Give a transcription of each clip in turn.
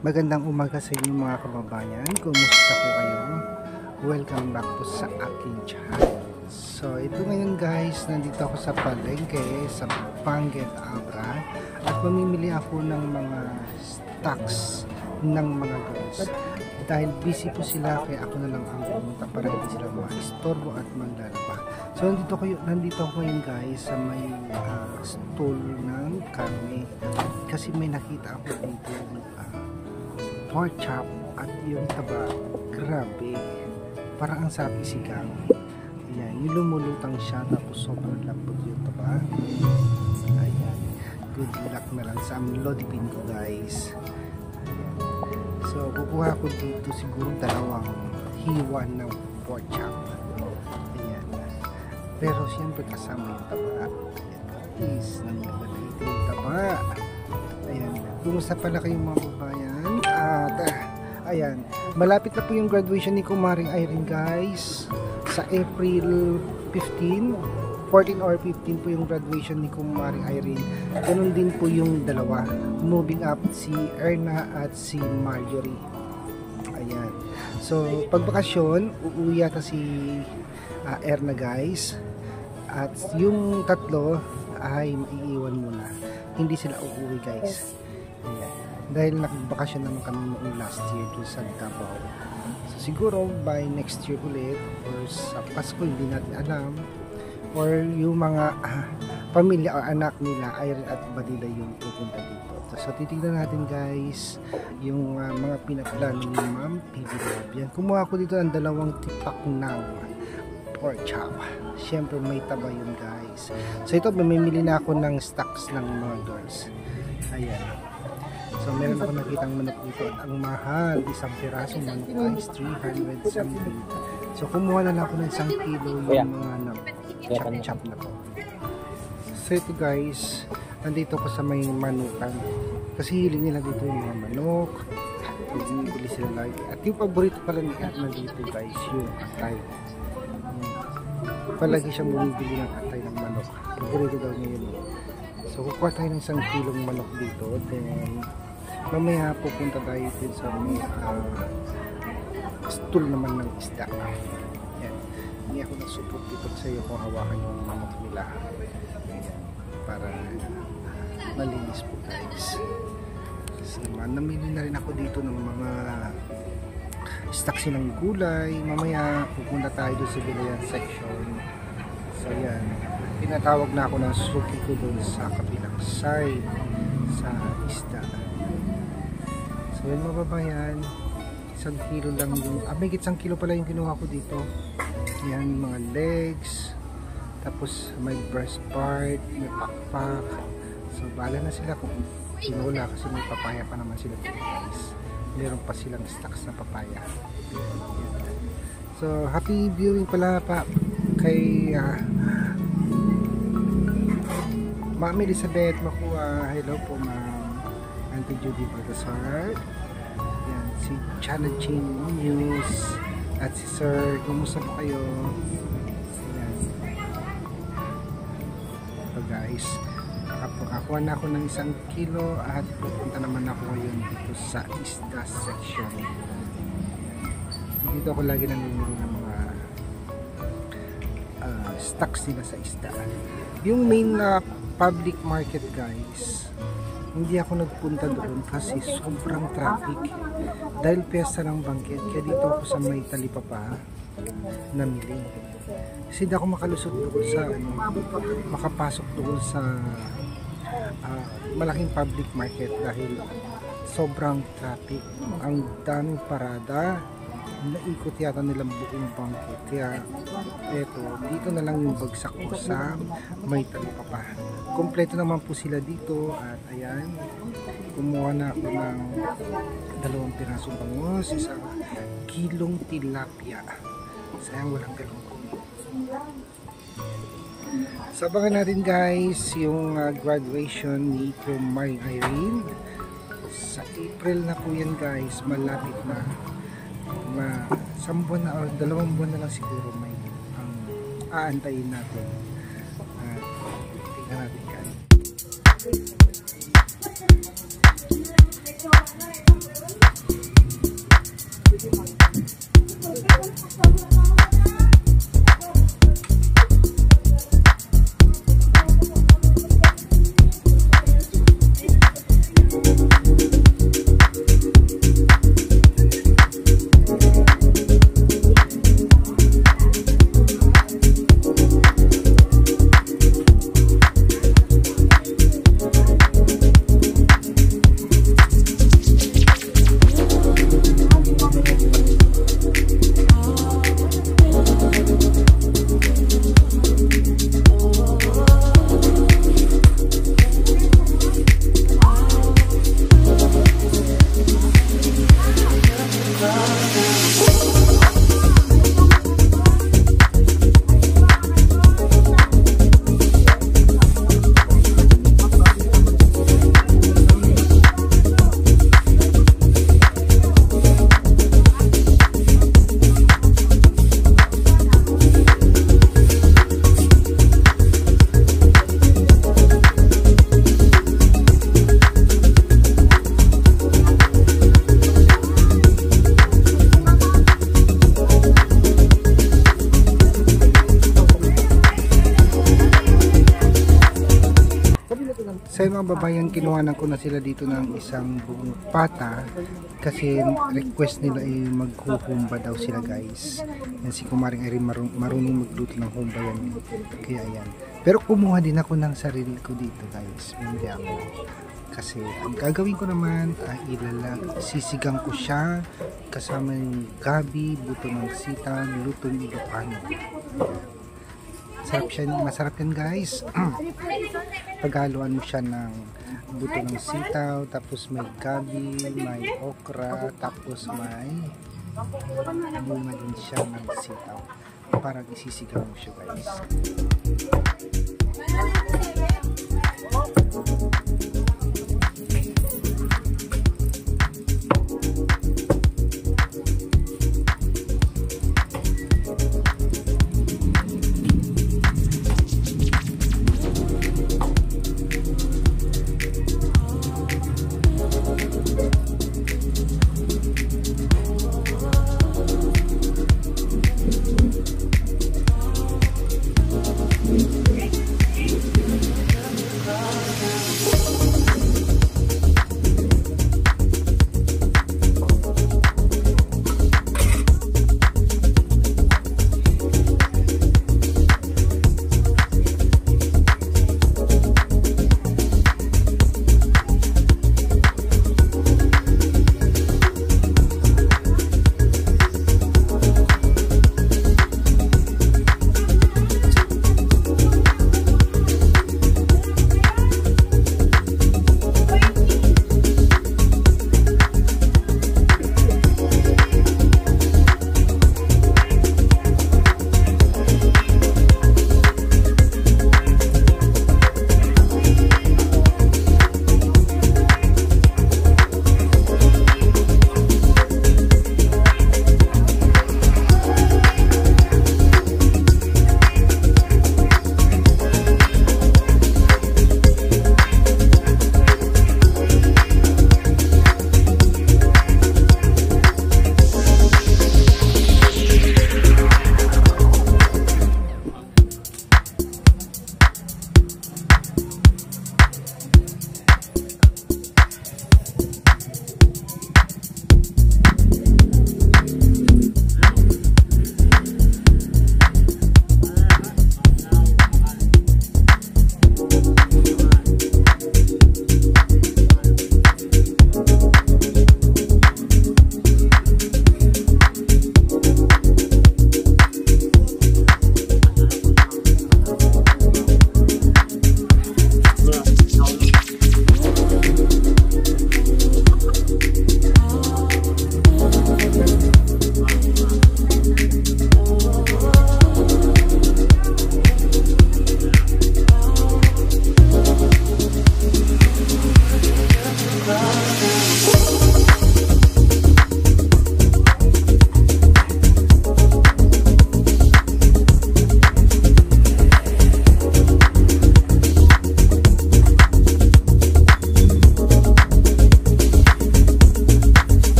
Magandang umaga sa inyo mga kababayan. Kumusta po kayo? Welcome back po sa aking channel. So ito ngayon guys, nandito ako sa palengke sa Benguet Abra at mamimili ako ng mga stocks ng mga girls. Dahil busy po sila, kaya ako na lang ang pumunta para hindi sila ma-istorbo at maglalaba. So nandito ako ngayon guys sa may stall ng karne. Kasi may nakita ako dito pork chop at yung taba, grabe, parang ang sabi sigang. Ayan, yung lumulutang siya tapos sobrang lambot yung taba. Ayan, good luck na lang sa lodipin ko guys. Ayan. So kukuha ko dito siguro dalawang hiwa ng pork chop. Ayan, pero siyempre kasama yung taba. Ayan guys, nangyayari yung taba. Ayan, kumusta pala kayong mga babayan? At ayan, malapit na po yung graduation ni Kumaring Irene guys. Sa April 15, 14 or 15 po yung graduation ni Kumaring Irene. Ganun din po yung dalawa. Moving up si Erna at si Marjorie. Ayan. So, pagbakasyon, uuwi yata si Erna guys. At yung tatlo ay maiiwan muna. Hindi sila uuwi guys. Ayan. Dahil nagbakasyon naman kami noong last year doon sa Davao. So siguro by next year ulit or sa Pasko, hindi natin alam, or yung mga pamilya o anak nila Irene at Badila yung pupunta dito. So titignan natin guys yung mga pinaplano ni Ma'am Pibi Love. Kumuha ko dito ng dalawang tipak ng pork chop. Siyempre may taba yun guys. So ito, mamimili na ako ng stocks ng mga girls. Ayan. So meron ako nakitang manok dito at ang mahal, isang pirasong manok guys, 300 something. So kumuha na lang ako ng 1 kilo yung mga chop na to. So ito guys, nandito ko sa may manukan. Kasi hiling nila dito yung mga manok. Bili sila lagi. At yung paborito pala ni Atna dito guys, yung atay. Palagi siyang bumibili ng atay ng manok. Paborito daw niya yun. So kukuha tayo ng 1 kilong manok dito. Then mamaya pupunta tayo din sa stool naman ng isda. Yan. Hindi ako nag-support dito sa iyo kung hawakan yung manok nila. Yan. Para malinis po guys. So, namili na rin ako dito ng mga stocks ng gulay. Mamaya pupunta tayo doon sa Bilayan section. So yan. Tinatawag na ako ng suki ko doon sa kabilang side sa isda. So yun mga babayan, 1 kilo lang yung, may 1 kilo pala yung kinuha ko dito. Yan, mga legs, tapos may breast part, may pakpak. So bala na sila kung kinula kasi may papaya pa naman sila dito guys. Meron pa silang stocks na papaya. Yan. So happy viewing pala pa kay Ma'am Elizabeth Makuha. Hello po Ma'am Auntie Judy Baltasar. Yan, si Channel Chin News at si Sir, kumusta po kayo? Yan. So guys, nakakuha na ako ng 1 kilo at pupunta naman ako ngayon dito sa isda section. Dito ako lagi namimili ng mga stocks nila sa isda. Yung main public market guys, hindi ako nagpunta doon kasi sobrang traffic dahil piyesta ng Benguet. Kaya dito ako sa may Talipapa namili kasi hindi ako makalusot doon sa makapasok doon sa malaking public market dahil sobrang traffic, ang daming parada. Naikot yata nilang buong Benguet. Kaya eto, dito na lang yung bagsak ko sa may Talipapa. Kompleto naman po sila dito at ayan, kumuha na ako ng 2 pirasong bangus, 1 kilong tilapia. Sayang walang galong ko. Sabangan natin guys yung graduation ni Kumaring Irene. Sa April na po yan guys, malapit na. 1 buwan na o 2 buwan na lang siguro may aantayin natin. Tingnan natin guys. mga babayan, kinuhanan ko na sila dito ng isang buong pata kasi request nila ay maghuhumba daw sila guys. Yan si Kumaring Irene marunong magluto ng humba yan. Kaya yan. Pero kumuha din ako ng sarili ko dito guys. Hindi ako. Kasi ang gagawin ko naman ay sisigang ko siya kasama yung gabi, buto ng sitaw, lutong Ilocano. Masarap yan guys. Paghaluan mo siya ng buto ng sitaw, tapos may gabi, may okra, tapos may bunga din siya ng sitaw. Parang isisigaw mo siya guys.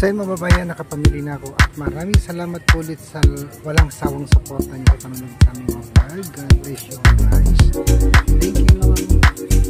So yun mga babayan, nakapamili na ako at maraming salamat po ulit sa walang sawang suporta niyo sa panonood sa aming mga vlog. God bless you all guys. Thank you.